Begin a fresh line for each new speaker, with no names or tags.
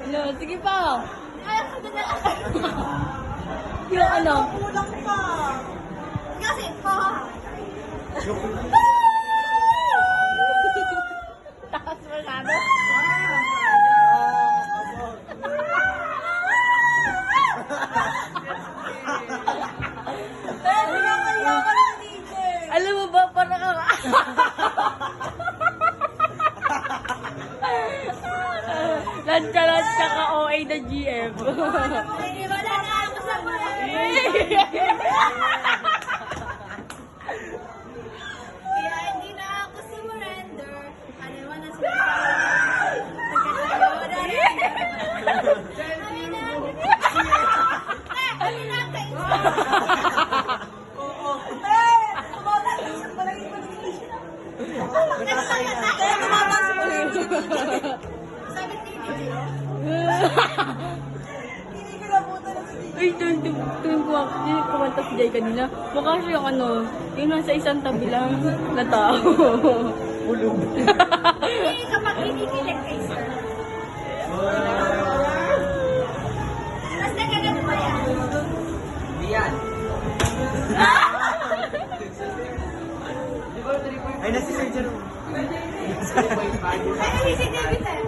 Ano, sige pa.
Ay, ako na lang.
Yung ano?
Kulang pa. Kasi, ha?
Takas masyado. Alam mo ba, parang Lansya ka OA na GM.
Hindi wala na ako sa Kaya hindi na ako surrender. Ano naman ang sinasabi? Pagkatayo na rin. Kami na. Kami na kayo. Oo. Tumatas pala yung pag-isip. Tumatas pala yung sabi ni hindi ko nabuta na sa
Ay, tuwing kumanta si Jay kanina, mukha siyang ano, yung nasa isang tabi lang na tao.
Ulog.
Hindi, kapag kinikilig kay sir. Tapos nagagano ba yan?
Hindi yan. Ay, nasi Sir Jerome.
Ay, si David eh.